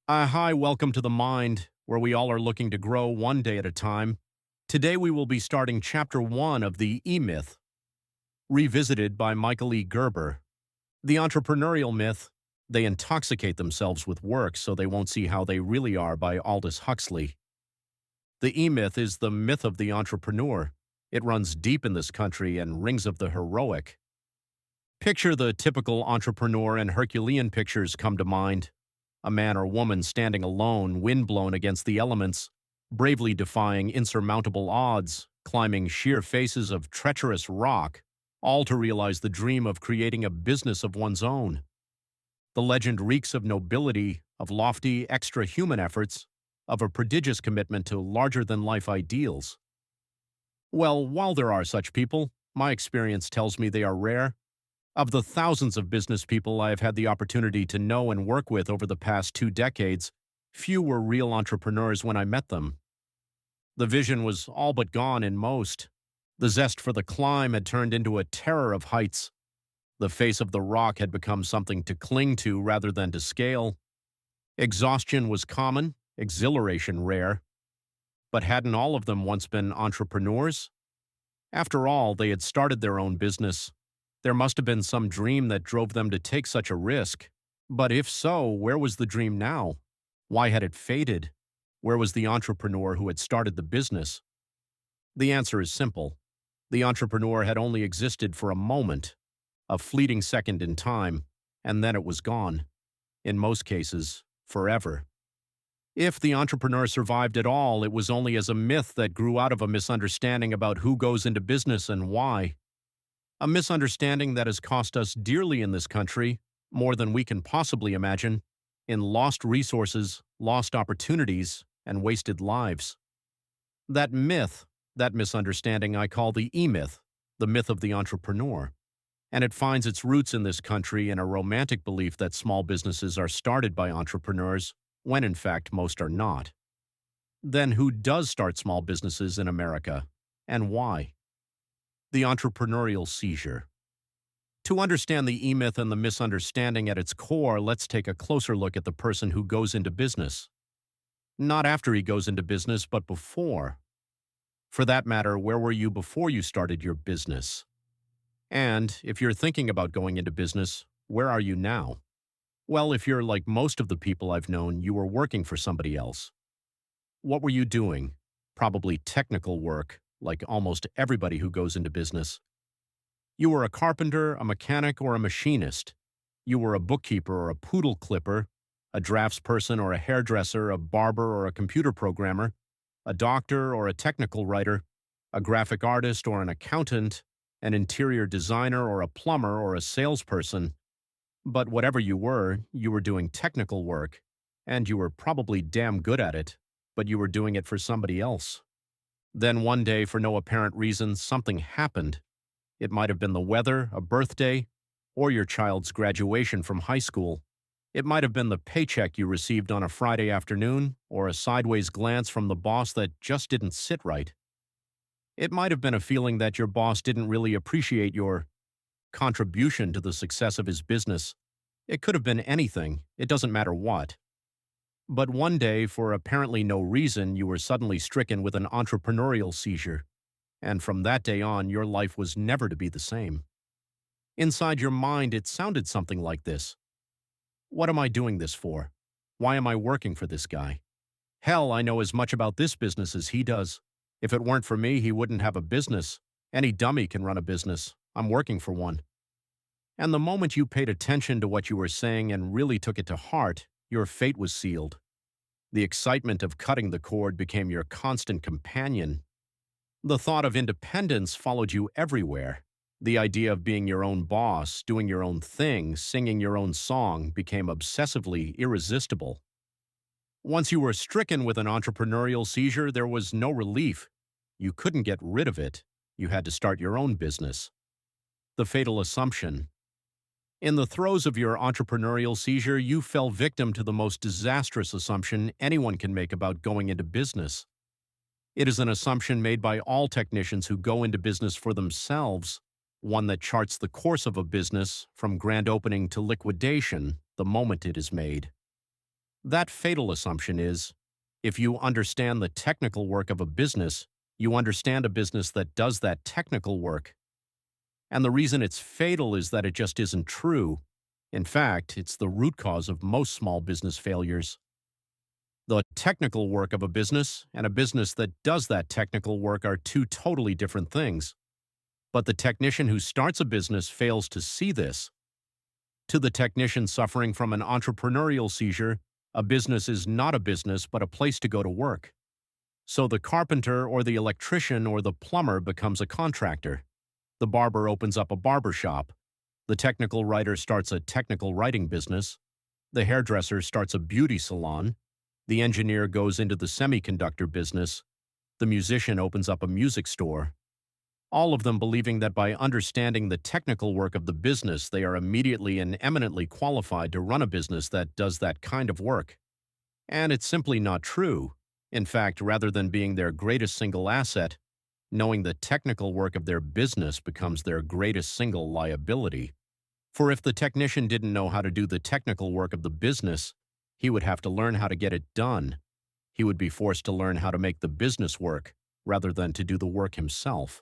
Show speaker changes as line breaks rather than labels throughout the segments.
Hi, welcome to the Mind, where we all are looking to grow one day at a time. Today we will be starting Chapter 1 of the E-Myth, revisited by Michael E. Gerber. The entrepreneurial myth, they intoxicate themselves with work so they won't see how they really are by Aldous Huxley. The E-Myth is the myth of the entrepreneur. It runs deep in this country and rings of the heroic. Picture the typical entrepreneur and Herculean pictures come to mind. A man or woman standing alone, windblown against the elements, bravely defying insurmountable odds, climbing sheer faces of treacherous rock, all to realize the dream of creating a business of one's own. The legend reeks of nobility, of lofty, extra-human efforts, of a prodigious commitment to larger-than-life ideals. Well, while there are such people, my experience tells me they are rare. Of the thousands of business people I have had the opportunity to know and work with over the past 2 decades, few were real entrepreneurs when I met them. The vision was all but gone in most. The zest for the climb had turned into a terror of heights. The face of the rock had become something to cling to rather than to scale. Exhaustion was common, exhilaration rare. But hadn't all of them once been entrepreneurs? After all, they had started their own business. There must have been some dream that drove them to take such a risk. But if so, where was the dream now? Why had it faded? Where was the entrepreneur who had started the business? The answer is simple. The entrepreneur had only existed for a moment, a fleeting second in time, and then it was gone. In most cases, forever. If the entrepreneur survived at all, it was only as a myth that grew out of a misunderstanding about who goes into business and why. A misunderstanding that has cost us dearly in this country, more than we can possibly imagine, in lost resources, lost opportunities, and wasted lives. That myth, that misunderstanding I call the E-Myth, the myth of the entrepreneur. And it finds its roots in this country in a romantic belief that small businesses are started by entrepreneurs, when in fact most are not. Then who does start small businesses in America, and why? The entrepreneurial seizure. To understand the E-Myth and the misunderstanding at its core, let's take a closer look at the person who goes into business. Not after he goes into business, but before. For that matter, where were you before you started your business? And if you're thinking about going into business, where are you now? Well, if you're like most of the people I've known, you were working for somebody else. What were you doing? Probably technical work, like almost everybody who goes into business. You were a carpenter, a mechanic, or a machinist. You were a bookkeeper or a poodle clipper, a draftsperson or a hairdresser, a barber or a computer programmer, a doctor or a technical writer, a graphic artist or an accountant, an interior designer or a plumber or a salesperson. But whatever you were doing technical work, and you were probably damn good at it, but you were doing it for somebody else. Then one day, for no apparent reason, something happened. It might have been the weather, a birthday, or your child's graduation from high school. It might have been the paycheck you received on a Friday afternoon, or a sideways glance from the boss that just didn't sit right. It might have been a feeling that your boss didn't really appreciate your contribution to the success of his business. It could have been anything, it doesn't matter what. But one day, for apparently no reason, you were suddenly stricken with an entrepreneurial seizure, and from that day on, your life was never to be the same. Inside your mind, it sounded something like this. What am I doing this for? Why am I working for this guy? Hell, I know as much about this business as he does. If it weren't for me, he wouldn't have a business. Any dummy can run a business. I'm working for one. And the moment you paid attention to what you were saying and really took it to heart, your fate was sealed. The excitement of cutting the cord became your constant companion. The thought of independence followed you everywhere. The idea of being your own boss, doing your own thing, singing your own song became obsessively irresistible. Once you were stricken with an entrepreneurial seizure, there was no relief. You couldn't get rid of it. You had to start your own business. The fatal assumption. In the throes of your entrepreneurial seizure, you fell victim to the most disastrous assumption anyone can make about going into business. It is an assumption made by all technicians who go into business for themselves, one that charts the course of a business from grand opening to liquidation the moment it is made. That fatal assumption is, if you understand the technical work of a business, you understand a business that does that technical work. And the reason it's fatal is that it just isn't true. In fact, it's the root cause of most small business failures. The technical work of a business and a business that does that technical work are two totally different things. But the technician who starts a business fails to see this. To the technician suffering from an entrepreneurial seizure, a business is not a business but a place to go to work. So the carpenter or the electrician or the plumber becomes a contractor. The barber opens up a barber shop. The technical writer starts a technical writing business. The hairdresser starts a beauty salon. The engineer goes into the semiconductor business. The musician opens up a music store. All of them believing that by understanding the technical work of the business, they are immediately and eminently qualified to run a business that does that kind of work. And it's simply not true. In fact, rather than being their greatest single asset, knowing the technical work of their business becomes their greatest single liability. For if the technician didn't know how to do the technical work of the business, he would have to learn how to get it done. He would be forced to learn how to make the business work, rather than to do the work himself.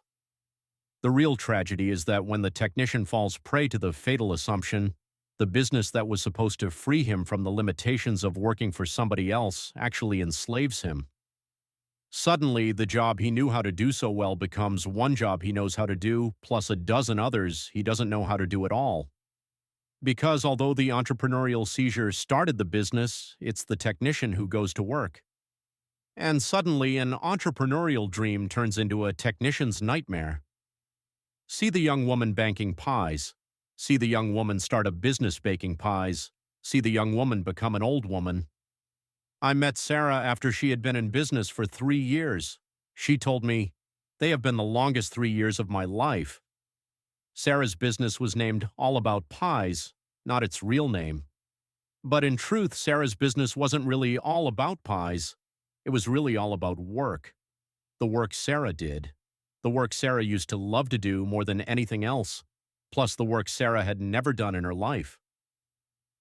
The real tragedy is that when the technician falls prey to the fatal assumption, the business that was supposed to free him from the limitations of working for somebody else actually enslaves him. Suddenly, the job he knew how to do so well becomes one job he knows how to do, plus a dozen others he doesn't know how to do at all. Because although the entrepreneurial seizure started the business, it's the technician who goes to work. And suddenly, an entrepreneurial dream turns into a technician's nightmare. See the young woman banking pies. See the young woman start a business baking pies. See the young woman become an old woman. I met Sarah after she had been in business for 3 years. She told me, "They have been the longest 3 years of my life." Sarah's business was named All About Pies, not its real name. But in truth, Sarah's business wasn't really all about pies. It was really all about work. The work Sarah did. The work Sarah used to love to do more than anything else, plus the work Sarah had never done in her life.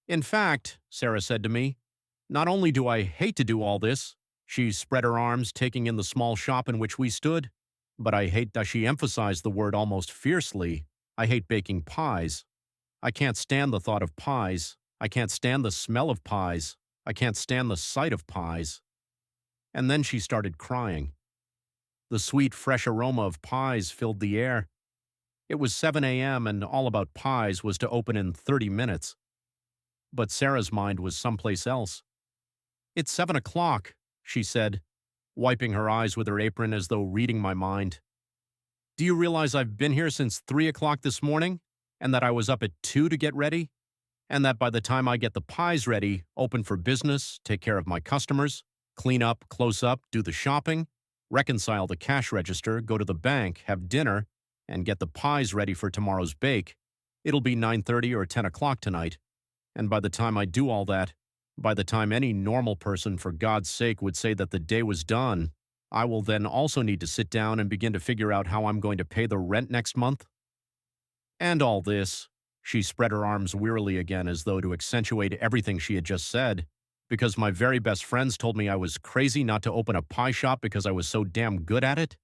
In fact, Sarah said to me, "Not only do I hate to do all this," she spread her arms, taking in the small shop in which we stood, "but I hate," she emphasized the word almost fiercely, "I hate baking pies. I can't stand the thought of pies. I can't stand the smell of pies. I can't stand the sight of pies." And then she started crying. The sweet, fresh aroma of pies filled the air. It was 7 a.m. and All About Pies was to open in 30 minutes. But Sarah's mind was someplace else. "It's 7 o'clock," she said, wiping her eyes with her apron as though reading my mind. "Do you realize I've been here since 3 o'clock this morning, and that I was up at 2 to get ready? And that by the time I get the pies ready, open for business, take care of my customers, clean up, close up, do the shopping, reconcile the cash register, go to the bank, have dinner, and get the pies ready for tomorrow's bake, it'll be 9:30 or 10 o'clock tonight. And by the time I do all that, by the time any normal person, for God's sake, would say that the day was done, I will then also need to sit down and begin to figure out how I'm going to pay the rent next month." And all this, she spread her arms wearily again as though to accentuate everything she had just said, because my very best friends told me I was crazy not to open a pie shop because I was so damn good at it.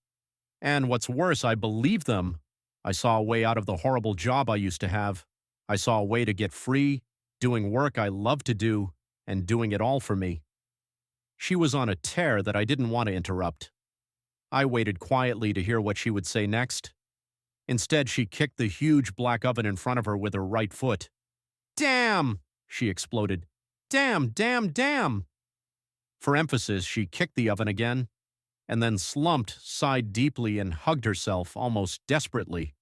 And what's worse, I believed them. I saw a way out of the horrible job I used to have. I saw a way to get free, doing work I loved to do, and doing it all for me. She was on a tear that I didn't want to interrupt. I waited quietly to hear what she would say next. Instead, she kicked the huge black oven in front of her with her right foot. "Damn!" she exploded. "Damn, damn, damn!" For emphasis, she kicked the oven again, and then slumped, sighed deeply, and hugged herself almost desperately.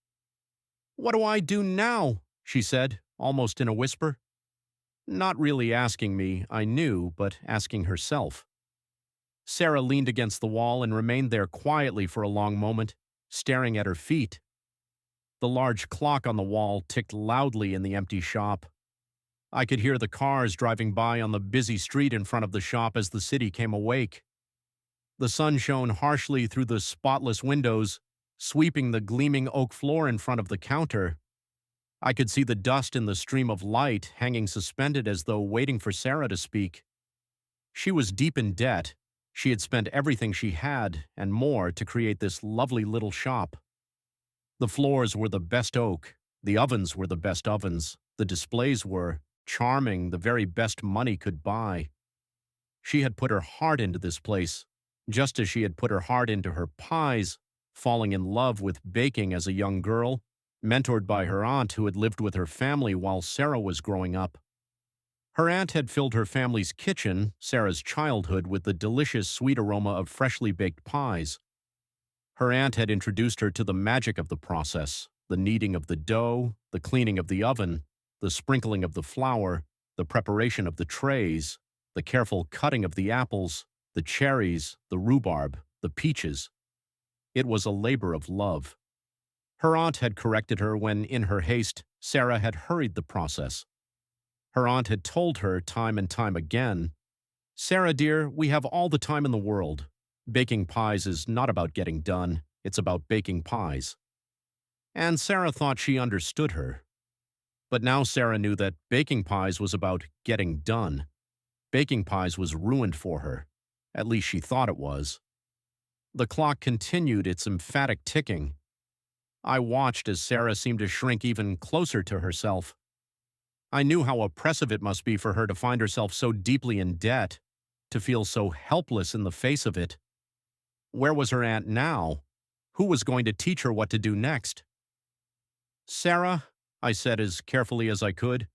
"What do I do now?" she said, almost in a whisper. Not really asking me, I knew, but asking herself. Sarah leaned against the wall and remained there quietly for a long moment, staring at her feet. The large clock on the wall ticked loudly in the empty shop. I could hear the cars driving by on the busy street in front of the shop as the city came awake. The sun shone harshly through the spotless windows, sweeping the gleaming oak floor in front of the counter. I could see the dust in the stream of light hanging suspended as though waiting for Sarah to speak. She was deep in debt. She had spent everything she had and more to create this lovely little shop. The floors were the best oak, the ovens were the best ovens, the displays were charming, the very best money could buy. She had put her heart into this place, just as she had put her heart into her pies, falling in love with baking as a young girl, mentored by her aunt who had lived with her family while Sarah was growing up. Her aunt had filled her family's kitchen, Sarah's childhood, with the delicious sweet aroma of freshly baked pies. Her aunt had introduced her to the magic of the process, the kneading of the dough, the cleaning of the oven, the sprinkling of the flour, the preparation of the trays, the careful cutting of the apples, the cherries, the rhubarb, the peaches. It was a labor of love. Her aunt had corrected her when, in her haste, Sarah had hurried the process. Her aunt had told her time and time again, "Sarah, dear, we have all the time in the world. Baking pies is not about getting done, it's about baking pies." And Sarah thought she understood her. But now Sarah knew that baking pies was about getting done. Baking pies was ruined for her. At least she thought it was. The clock continued its emphatic ticking. I watched as Sarah seemed to shrink even closer to herself. I knew how oppressive it must be for her to find herself so deeply in debt, to feel so helpless in the face of it. Where was her aunt now? Who was going to teach her what to do next? "Sarah," I said as carefully as I could,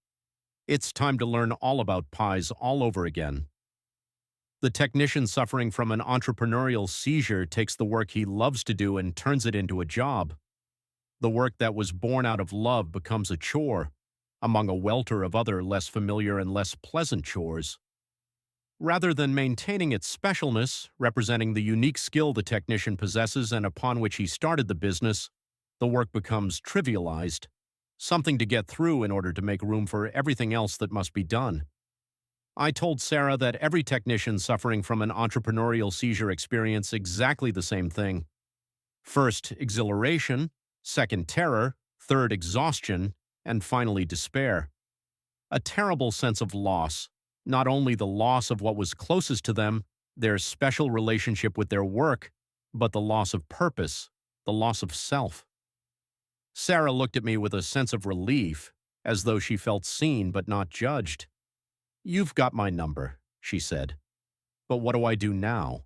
"it's time to learn all about pies all over again." The technician suffering from an entrepreneurial seizure takes the work he loves to do and turns it into a job. The work that was born out of love becomes a chore, among a welter of other less familiar and less pleasant chores. Rather than maintaining its specialness, representing the unique skill the technician possesses and upon which he started the business, the work becomes trivialized, something to get through in order to make room for everything else that must be done. I told Sarah that every technician suffering from an entrepreneurial seizure experience exactly the same thing. First, exhilaration, second, terror, third, exhaustion, and finally, despair. A terrible sense of loss, not only the loss of what was closest to them, their special relationship with their work, but the loss of purpose, the loss of self. Sarah looked at me with a sense of relief, as though she felt seen but not judged. "You've got my number," she said. "But what do I do now?"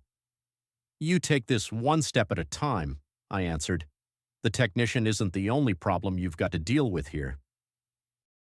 "You take this one step at a time," I answered. "The technician isn't the only problem you've got to deal with here."